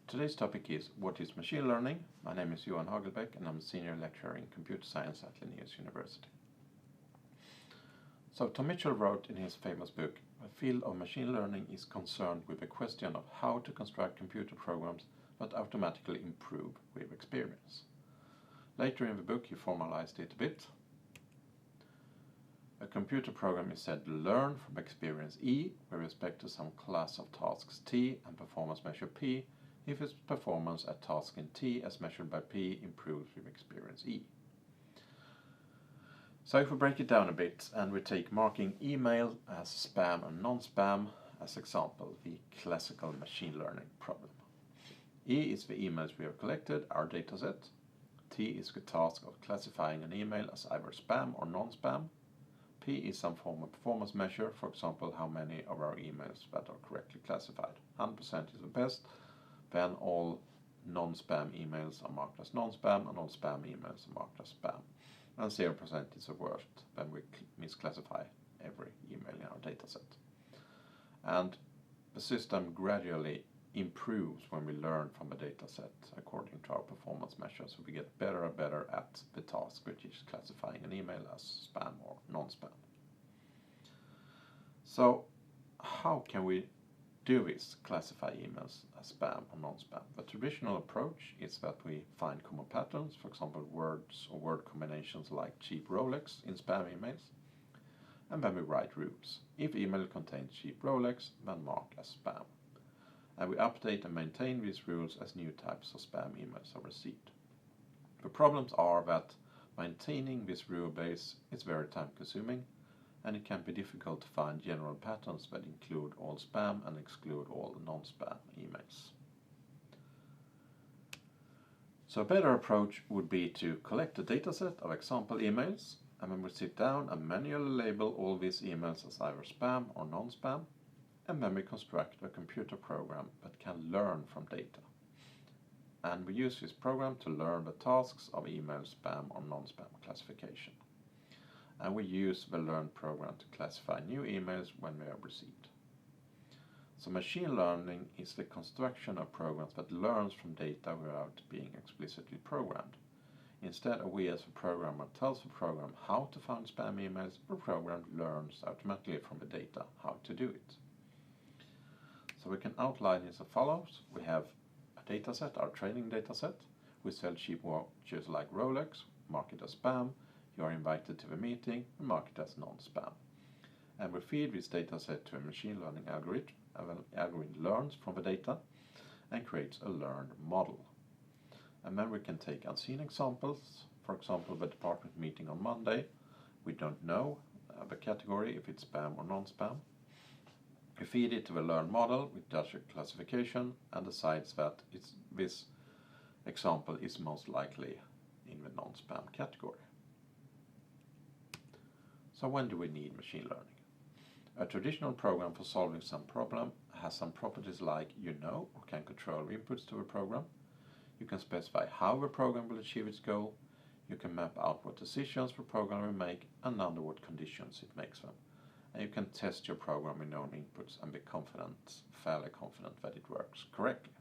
Today's topic is what is machine learning? My name is Johan Hagelbäck and I'm a senior lecturer in computer science at Linnaeus University. So Tom Mitchell wrote in his famous book, "The field of machine learning is concerned with the question of how to construct computer programs that automatically improve with experience." Later in the book he formalized it a bit. A computer program is said to learn from experience E with respect to some class of tasks T and performance measure P if its performance at task in T as measured by P improves with experience E. So if we break it down a bit and we take marking email as spam and non-spam as example, the classical machine learning problem. E is the emails we have collected, our dataset. T is the task of classifying an email as either spam or non-spam. P is some form of performance measure, for example, how many of our emails that are correctly classified. 100% is the best, then all non-spam emails are marked as non-spam and all spam emails are marked as spam. And 0% is the worst when we misclassify every email in our dataset. And the system gradually improves when we learn from a dataset according to our performance measures. So we get better and better at the task, which is classifying an email as spam or non-spam. So how can we do this, classify emails as spam or non-spam? The traditional approach is that we find common patterns, for example words or word combinations like cheap Rolex in spam emails, and then we write rules. If email contains cheap Rolex, then mark as spam. And we update and maintain these rules as new types of spam emails are received. The problems are that maintaining this rule base is very time consuming, and it can be difficult to find general patterns that include all spam and exclude all non-spam emails. So a better approach would be to collect a dataset of example emails, and then we sit down and manually label all these emails as either spam or non-spam, and then we construct a computer program that can learn from data. And we use this program to learn the tasks of email spam or non-spam classification. And we use the learned program to classify new emails when they are received. So machine learning is the construction of programs that learns from data without being explicitly programmed. Instead of we as a programmer tells the program how to find spam emails, the program learns automatically from the data how to do it. So we can outline this as follows. We have a dataset, our training dataset. We sell cheap watches like Rolex, mark it as spam. You are invited to the meeting, we mark it as non-spam. And we feed this dataset to a machine learning algorithm. The algorithm learns from the data and creates a learned model. And then we can take unseen examples. For example, the department meeting on Monday. We don't know the category, if it's spam or non-spam. We feed it to the learned model with does a classification and decides that this example is most likely in the non-spam category. So when do we need machine learning? A traditional program for solving some problem has some properties like you know or can control inputs to the program. You can specify how the program will achieve its goal. You can map out what decisions the program will make and under what conditions it makes them. And you can test your program with known inputs and be fairly confident that it works correctly.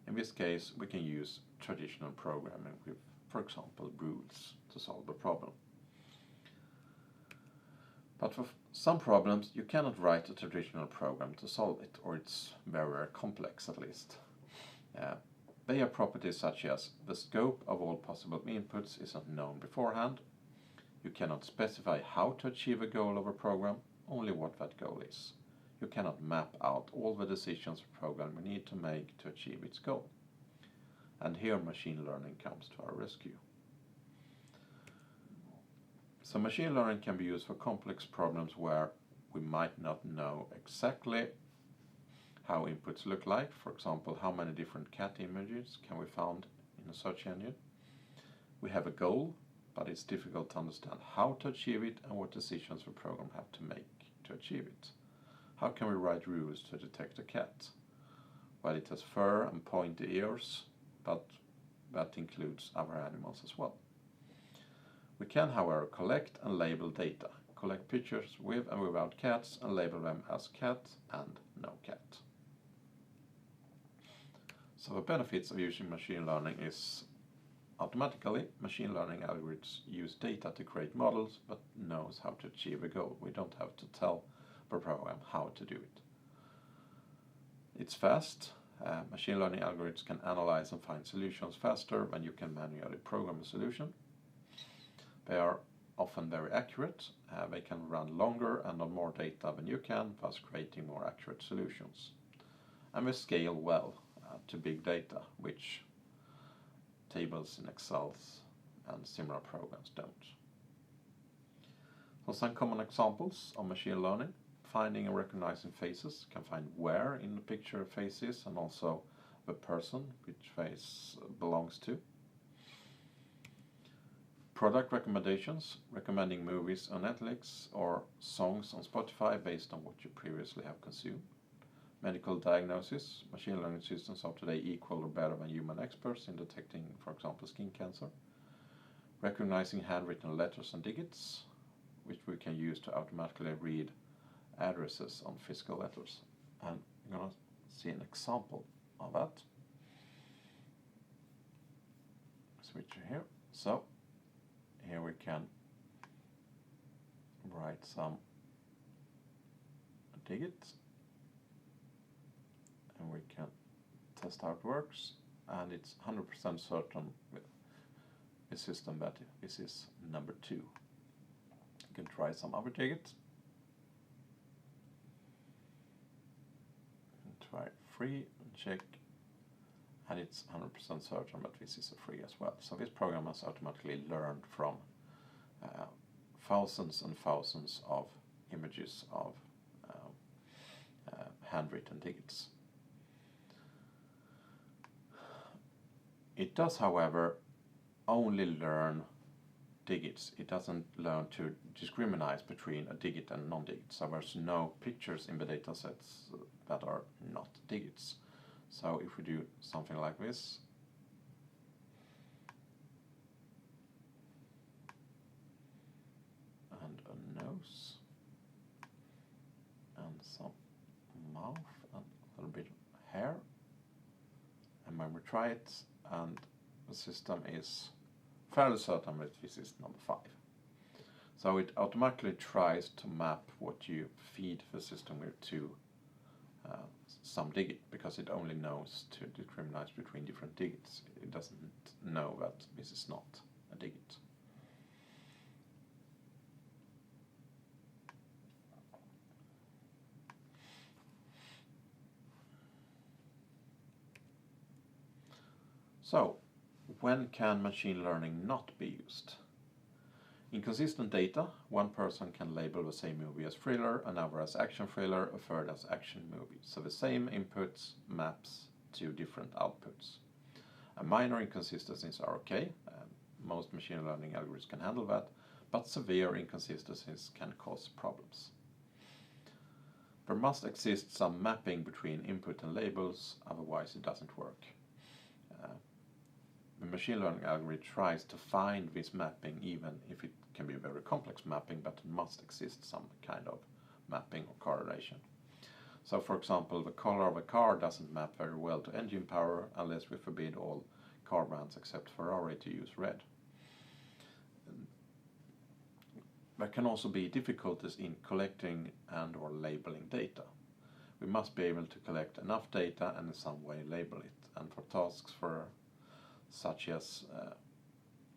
In this case, we can use traditional programming with, for example, rules to solve the problem. But for some problems, you cannot write a traditional program to solve it, or it's very, very complex at least. They have properties such as the scope of all possible inputs is not known beforehand. You cannot specify how to achieve a goal of a program, only what that goal is. You cannot map out all the decisions the program will need to make to achieve its goal. And here machine learning comes to our rescue. So machine learning can be used for complex problems where we might not know exactly how inputs look like. For example, how many different cat images can we find in a search engine? We have a goal, but it's difficult to understand how to achieve it and what decisions the program have to make to achieve it. How can we write rules to detect a cat? Well, it has fur and pointy ears, but that includes other animals as well. We can, however, collect and label data, collect pictures with and without cats and label them as cat and no cat. So the benefits of using machine learning is automatically machine learning algorithms use data to create models but knows how to achieve a goal. We don't have to tell the program how to do it. It's fast. Machine learning algorithms can analyze and find solutions faster than you can manually program a solution. They are often very accurate. They can run longer and on more data than you can, thus creating more accurate solutions. And they scale well to big data, which tables in Excel and similar programs don't. So some common examples of machine learning: finding and recognizing faces. Can find where in the picture a face is and also the person which face belongs to. Product recommendations, recommending movies on Netflix or songs on Spotify based on what you previously have consumed. Medical diagnosis, machine learning systems are today equal or better than human experts in detecting, for example, skin cancer. Recognizing handwritten letters and digits, which we can use to automatically read addresses on physical letters. And we're going to see an example of that. Switch here. So here we can write some digits and we can test how it works, and it's 100% certain with the system that this is number 2. You can try some other digits. Try 3 and check, and it's 100% certain that this is a 3 as well. So this program has automatically learned from thousands and thousands of images of handwritten digits. It does, however, only learn digits. It doesn't learn to discriminate between a digit and non-digit. So there's no pictures in the data sets that are not digits. So if we do something like this, and a nose, and some mouth, and a little bit of hair, and when we try it, and the system is fairly certain that this is number 5. So it automatically tries to map what you feed the system with to some digit, because it only knows to discriminate between different digits. It doesn't know that this is not a digit. So, when can machine learning not be used? Inconsistent data. One person can label the same movie as thriller, another as action thriller, a third as action movie. So the same inputs maps to different outputs. Minor inconsistencies are okay. Most machine learning algorithms can handle that, but severe inconsistencies can cause problems. There must exist some mapping between input and labels, otherwise it doesn't work. The machine learning algorithm tries to find this mapping, even if it can be a very complex mapping, but it must exist some kind of mapping or correlation. So, for example, the color of a car doesn't map very well to engine power unless we forbid all car brands except Ferrari to use red. There can also be difficulties in collecting and or labeling data. We must be able to collect enough data and in some way label it. And for tasks such as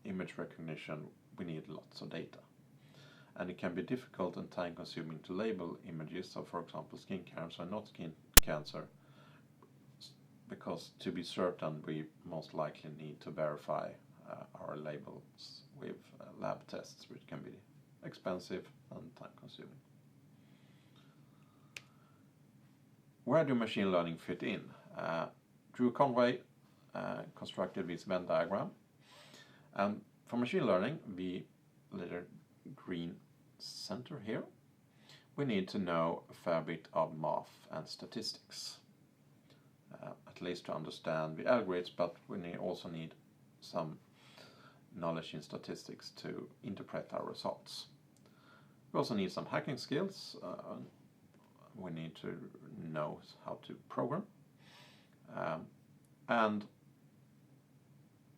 image recognition, we need lots of data. And it can be difficult and time-consuming to label images, so for example skin cancer, not skin cancer, because to be certain we most likely need to verify our labels with lab tests, which can be expensive and time-consuming. Where do machine learning fit in? Drew Conway constructed this Venn diagram, and for machine learning, the little green center here, we need to know a fair bit of math and statistics, at least to understand the algorithms, but we also need some knowledge in statistics to interpret our results. We also need some hacking skills. We need to know how to program. And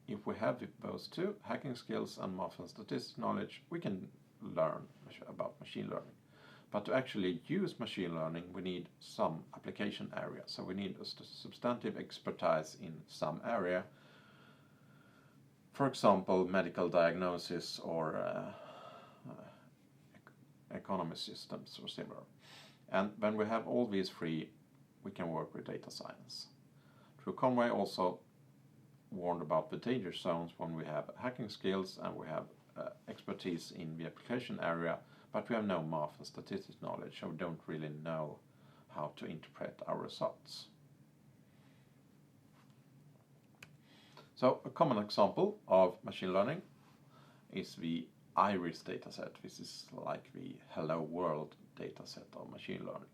if we have those two, hacking skills and math and statistics knowledge, we can learn about machine learning. But to actually use machine learning, we need some application area. So we need a substantive expertise in some area. For example, medical diagnosis or economy systems or similar. And when we have all these three, we can work with data science. Drew Conway also warned about the danger zones when we have hacking skills and we have expertise in the application area, but we have no math and statistics knowledge, so we don't really know how to interpret our results. So a common example of machine learning is the iris dataset. This is like the Hello World dataset of machine learning.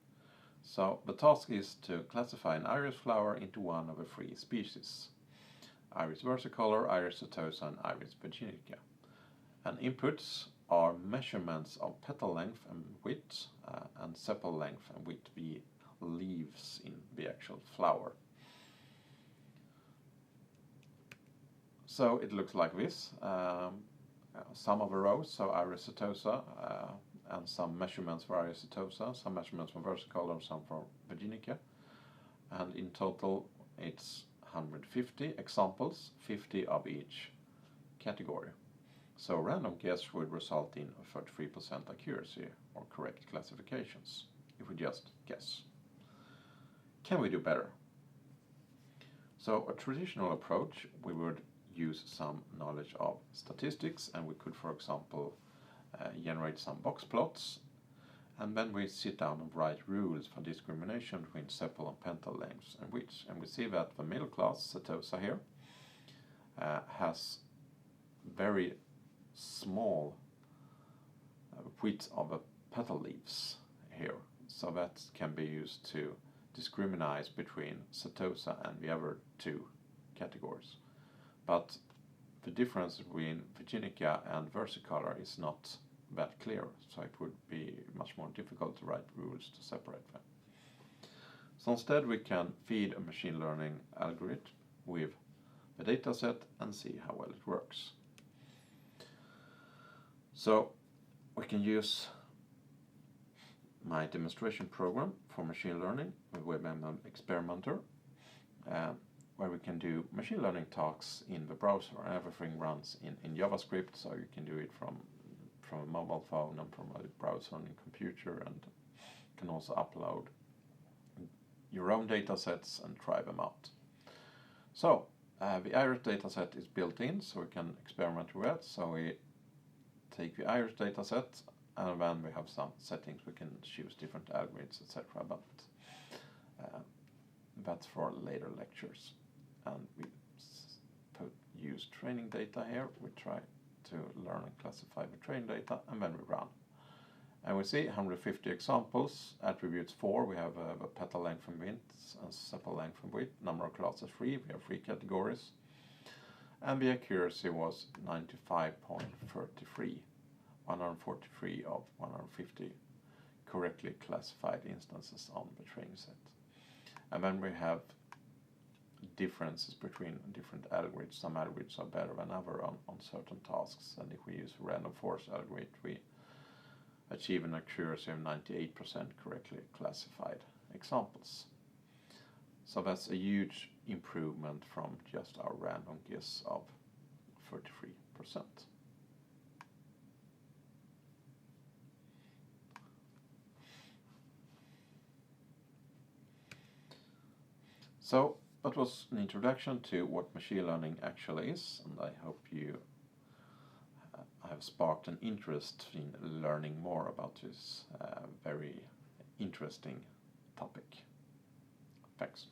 So the task is to classify an iris flower into one of the three species: Iris versicolor, Iris setosa, and Iris virginica. And inputs are measurements of petal length and width, and sepal length and width, the leaves in the actual flower. So it looks like this. Some of the rows, so Iris setosa, and some measurements for Iris setosa, some measurements for versicolor, some for virginica. And in total it's 150 examples, 50 of each category. So random guess would result in a 33% accuracy or correct classifications if we just guess. Can we do better? So a traditional approach, we would use some knowledge of statistics, and we could, for example, generate some box plots, and then we sit down and write rules for discrimination between sepal and pental lengths and widths. And we see that the middle class, setosa here, has very small width of the petal leaves here. So that can be used to discriminate between setosa and the other two categories. But the difference between virginica and versicolor is not that clear, so it would be much more difficult to write rules to separate them. So instead we can feed a machine learning algorithm with the dataset and see how well it works. So we can use my demonstration program for machine learning with WebML Experimenter, where we can do machine learning tasks in the browser. Everything runs in JavaScript, so you can do it from a mobile phone and from a browser and a computer, and can also upload your own data sets and try them out. So the iris dataset is built in, so we can experiment with that. So we take the iris dataset, and then we have some settings. We can choose different algorithms, etc. But that's for later lectures. And we use training data here. We try to learn and classify the training data, and then we run. And we see 150 examples, attributes 4, we have the petal length and width, and sepal length and width, number of classes 3, we have 3 categories. And the accuracy was 95.33, 143 of 150 correctly classified instances on the training set. And then we have differences between different algorithms. Some algorithms are better than others on certain tasks, and if we use random forest algorithm, we achieve an accuracy of 98% correctly classified examples. So that's a huge improvement from just our random guess of 33%. So that was an introduction to what machine learning actually is, and I hope you have sparked an interest in learning more about this very interesting topic. Thanks.